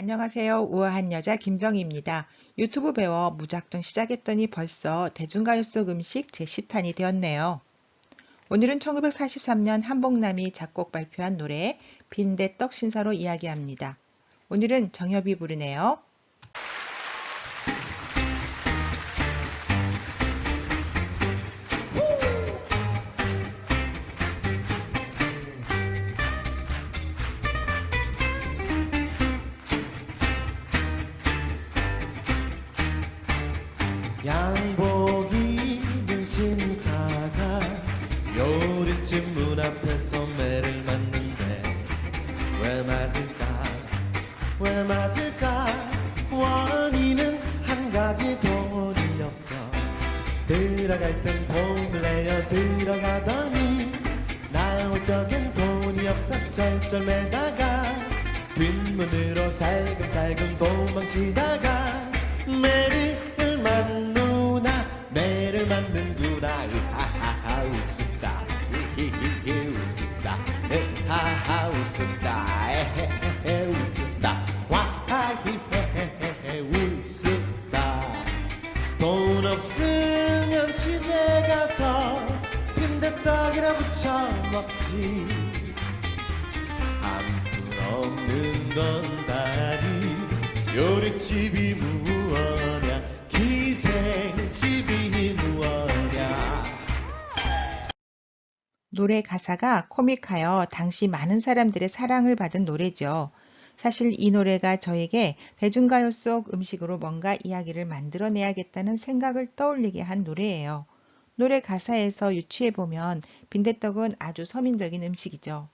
안녕하세요. 우아한 여자 김정희입니다. 유튜브 배워 무작정 시작했더니 벌써 대중가요 속 음식 제10탄이 되었네요. 오늘은 1943년 한복남이 작곡 발표한 노래 빈대떡 신사로 이야기합니다. 오늘은 정엽이 부르네요. 양복 입은 신사가 요리집 문 앞에서 매를 맞는데 왜 맞을까 원인은 한 가지 돈이 없어 들어갈 땐 돈을 내어 들어가더니 나올 적엔 돈이 없어 쩔쩔매다가 뒷문으로 살금살금 도망치다가 매를 맞는구나 하하하 웃음다 히히히 웃음다 하하 웃음다 에헤헤 웃음다 와하히헤헤헤 웃음다 돈 없으면 집에 가서 빈대떡이나 부쳐 먹지 한푼 없는 건 다리 요리집이 무엇냐 기생집이 무엇냐. 노래 가사가 코믹하여 당시 많은 사람들의 사랑을 받은 노래죠. 사실 이 노래가 저에게 대중가요 속 음식으로 뭔가 이야기를 만들어내야겠다는 생각을 떠올리게 한 노래예요. 노래 가사에서 유추해보면 빈대떡은 아주 서민적인 음식이죠.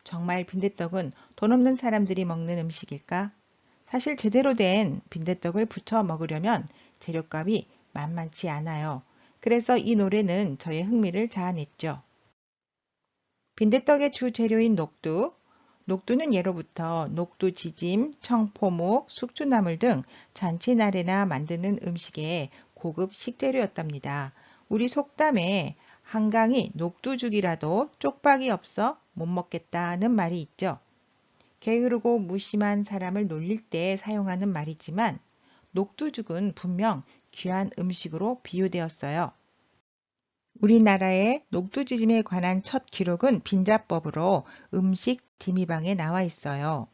정말 빈대떡은 돈 없는 사람들이 먹는 음식일까? 사실 제대로 된 빈대떡을 부쳐 먹으려면 재료값이 만만치 않아요. 그래서 이 노래는 저의 흥미를 자아냈죠. 빈대떡의 주 재료인 녹두. 녹두는 예로부터 녹두지짐, 청포묵, 숙주나물 등 잔치날에나 만드는 음식의 고급 식재료였답니다. 우리 속담에 한강이 녹두죽이라도 쪽박이 없어 못 먹겠다는 말이 있죠. 게으르고 무심한 사람을 놀릴 때 사용하는 말이지만 녹두죽은 분명 귀한 음식으로 비유되었어요. 우리나라의 녹두지짐에 관한 첫 기록은 빈자법으로 음식 디미방에 나와 있어요.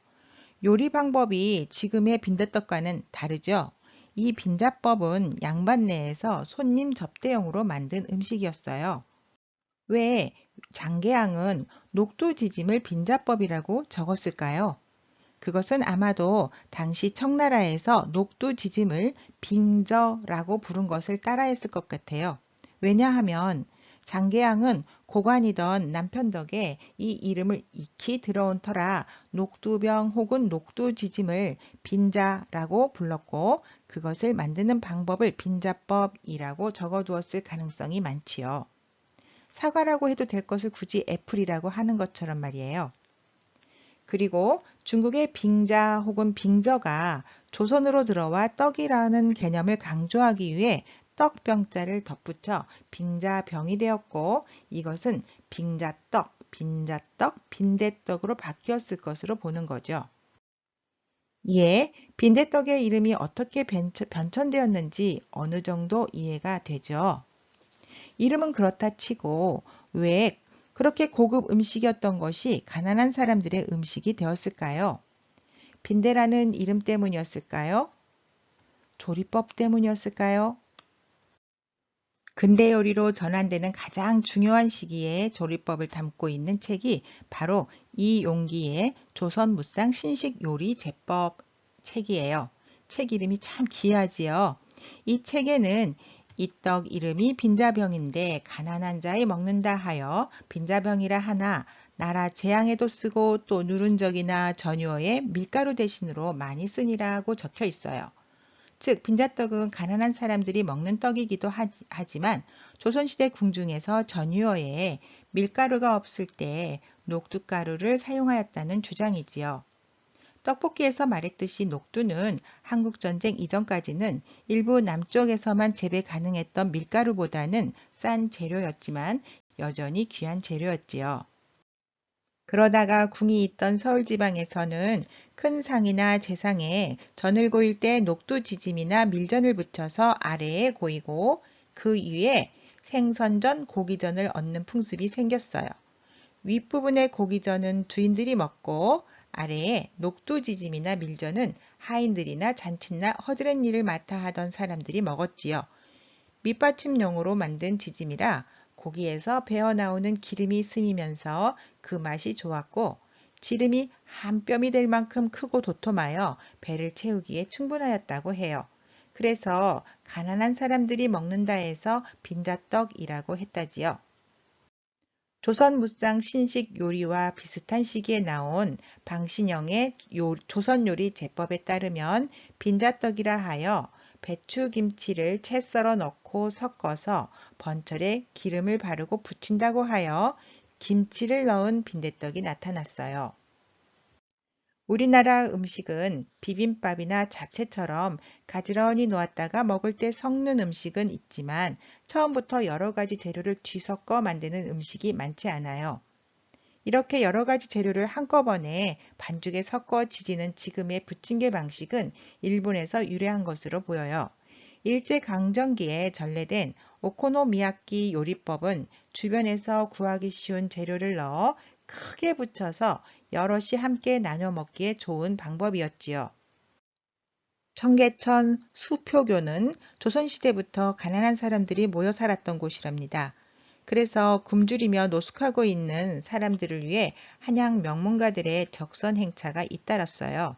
요리 방법이 지금의 빈대떡과는 다르죠. 이 빈자법은 양반내에서 손님 접대용으로 만든 음식이었어요. 왜 장계양은 녹두지짐을 빈자법이라고 적었을까요? 그것은 아마도 당시 청나라에서 녹두지짐을 빙저라고 부른 것을 따라했을 것 같아요. 왜냐하면 장계양은 고관이던 남편 덕에 이 이름을 익히 들어온 터라 녹두병 혹은 녹두지짐을 빈자라고 불렀고 그것을 만드는 방법을 빈자법이라고 적어두었을 가능성이 많지요. 사과라고 해도 될 것을 굳이 애플이라고 하는 것처럼 말이에요. 그리고 중국의 빙자 혹은 빙저가 조선으로 들어와 떡이라는 개념을 강조하기 위해 떡병자를 덧붙여 빙자병이 되었고 이것은 빙자떡, 빈자떡, 빈대떡으로 바뀌었을 것으로 보는 거죠. 이에 빈대떡의 이름이 어떻게 변천되었는지 어느 정도 이해가 되죠. 이름은 그렇다 치고 왜 그렇게 고급 음식이었던 것이 가난한 사람들의 음식이 되었을까요? 빈대라는 이름 때문이었을까요? 조리법 때문이었을까요? 근대 요리로 전환되는 가장 중요한 시기에 조리법을 담고 있는 책이 바로 이용기의 조선무상 신식요리제법 책이에요. 책 이름이 참 귀하지요. 이 책에는 이 떡 이름이 빈자병인데 가난한 자에 먹는다 하여 빈자병이라 하나 나라 재앙에도 쓰고 또 누른적이나 전유어에 밀가루 대신으로 많이 쓰니라고 적혀 있어요. 즉 빈자떡은 가난한 사람들이 먹는 떡이기도 하지만 조선시대 궁중에서 전유어에 밀가루가 없을 때 녹두가루를 사용하였다는 주장이지요. 떡볶이에서 말했듯이 녹두는 한국전쟁 이전까지는 일부 남쪽에서만 재배 가능했던 밀가루보다는 싼 재료였지만 여전히 귀한 재료였지요. 그러다가 궁이 있던 서울 지방에서는 큰 상이나 재상에 전을 고일 때 녹두지짐이나 밀전을 붙여서 아래에 고이고 그 위에 생선전, 고기전을 얹는 풍습이 생겼어요. 윗부분의 고기전은 주인들이 먹고 아래에 녹두지짐이나 밀전은 하인들이나 잔칫날 허드렛 일을 맡아 하던 사람들이 먹었지요. 밑받침용으로 만든 지짐이라 고기에서 배어나오는 기름이 스미면서 그 맛이 좋았고 지름이 한 뼘이 될 만큼 크고 도톰하여 배를 채우기에 충분하였다고 해요. 그래서 가난한 사람들이 먹는다 해서 빈자떡이라고 했다지요. 조선 무상 신식 요리와 비슷한 시기에 나온 방신영의 조선 요리 제법에 따르면 빈자떡이라 하여 배추김치를 채 썰어 넣고 섞어서 번철에 기름을 바르고 부친다고 하여 김치를 넣은 빈대떡이 나타났어요. 우리나라 음식은 비빔밥이나 잡채처럼 가지런히 놓았다가 먹을 때 섞는 음식은 있지만 처음부터 여러 가지 재료를 뒤섞어 만드는 음식이 많지 않아요. 이렇게 여러 가지 재료를 한꺼번에 반죽에 섞어 지지는 지금의 부침개 방식은 일본에서 유래한 것으로 보여요. 일제강점기에 전래된 오코노미야끼 요리법은 주변에서 구하기 쉬운 재료를 넣어 크게 붙여서 여럿이 함께 나눠 먹기에 좋은 방법이었지요. 청계천 수표교는 조선시대부터 가난한 사람들이 모여 살았던 곳이랍니다. 그래서 굶주리며 노숙하고 있는 사람들을 위해 한양 명문가들의 적선 행차가 잇따랐어요.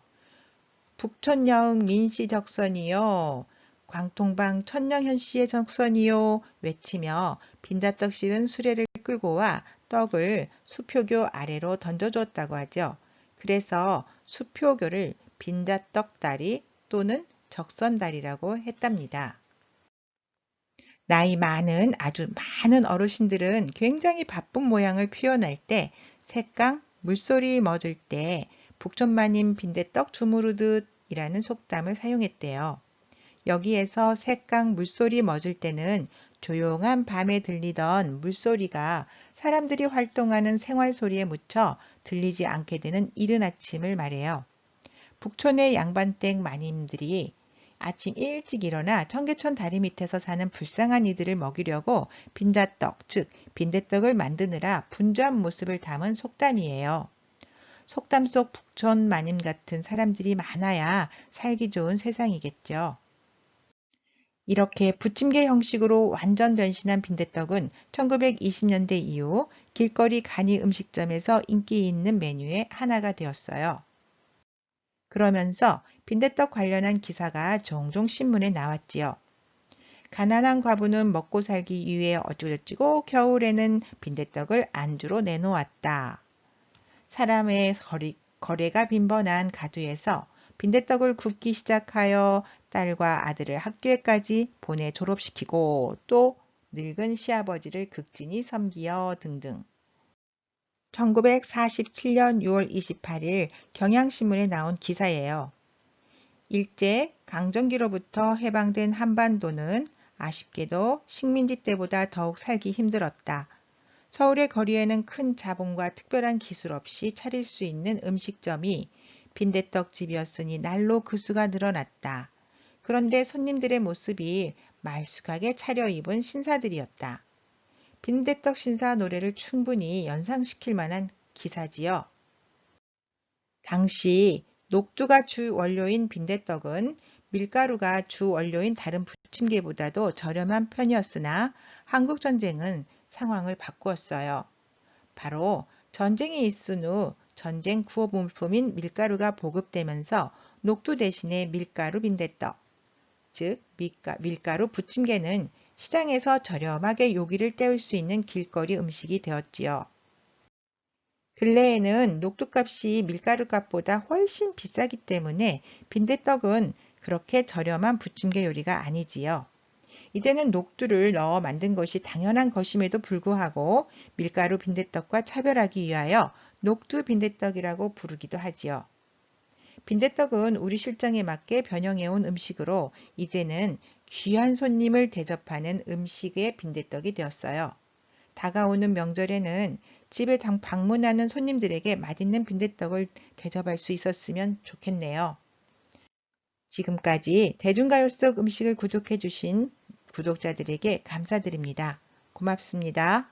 북촌여흥 민씨 적선이요. 광통방 천령현씨의 적선이요. 외치며 빈자떡 실은 수레를 끌고 와 떡을 수표교 아래로 던져주었다고 하죠. 그래서 수표교를 빈자떡다리 또는 적선다리라고 했답니다. 나이 많은 아주 많은 어르신들은 굉장히 바쁜 모양을 표현할 때 색강, 물소리 멎을 때 북촌마님 빈대떡 주무르듯 이라는 속담을 사용했대요. 여기에서 색강 물소리 멎을 때는 조용한 밤에 들리던 물소리가 사람들이 활동하는 생활소리에 묻혀 들리지 않게 되는 이른 아침을 말해요. 북촌의 양반댁 마님들이 아침 일찍 일어나 청계천 다리 밑에서 사는 불쌍한 이들을 먹이려고 빈자떡, 즉 빈대떡을 만드느라 분주한 모습을 담은 속담이에요. 속담 속 북촌 마님 같은 사람들이 많아야 살기 좋은 세상이겠죠. 이렇게 부침개 형식으로 완전 변신한 빈대떡은 1920년대 이후 길거리 간이 음식점에서 인기 있는 메뉴의 하나가 되었어요. 그러면서 빈대떡 관련한 기사가 종종 신문에 나왔지요. 가난한 과부는 먹고 살기 위해 어쩌고저쩌고 겨울에는 빈대떡을 안주로 내놓았다. 사람의 거래가 빈번한 가두에서 빈대떡을 굽기 시작하여 딸과 아들을 학교에까지 보내 졸업시키고 또 늙은 시아버지를 극진히 섬기어 등등. 1947년 6월 28일 경향신문에 나온 기사예요. 일제 강점기로부터 해방된 한반도는 아쉽게도 식민지 때보다 더욱 살기 힘들었다. 서울의 거리에는 큰 자본과 특별한 기술 없이 차릴 수 있는 음식점이 빈대떡집이었으니 날로 그 수가 늘어났다. 그런데 손님들의 모습이 말쑥하게 차려입은 신사들이었다. 빈대떡 신사 노래를 충분히 연상시킬 만한 기사지요. 당시 녹두가 주 원료인 빈대떡은 밀가루가 주 원료인 다른 부침개보다도 저렴한 편이었으나 한국전쟁은 상황을 바꾸었어요. 바로 전쟁이 있은 후 전쟁 구호물품인 밀가루가 보급되면서 녹두 대신에 밀가루 빈대떡, 즉 밀가루 부침개는 시장에서 저렴하게 요기를 때울 수 있는 길거리 음식이 되었지요. 근래에는 녹두값이 밀가루값보다 훨씬 비싸기 때문에 빈대떡은 그렇게 저렴한 부침개 요리가 아니지요. 이제는 녹두를 넣어 만든 것이 당연한 것임에도 불구하고 밀가루 빈대떡과 차별하기 위하여 녹두 빈대떡이라고 부르기도 하지요. 빈대떡은 우리 실정에 맞게 변형해온 음식으로 이제는 귀한 손님을 대접하는 음식의 빈대떡이 되었어요. 다가오는 명절에는 집에 방문하는 손님들에게 맛있는 빈대떡을 대접할 수 있었으면 좋겠네요. 지금까지 대중가요 속 음식을 구독해 주신 구독자들에게 감사드립니다. 고맙습니다.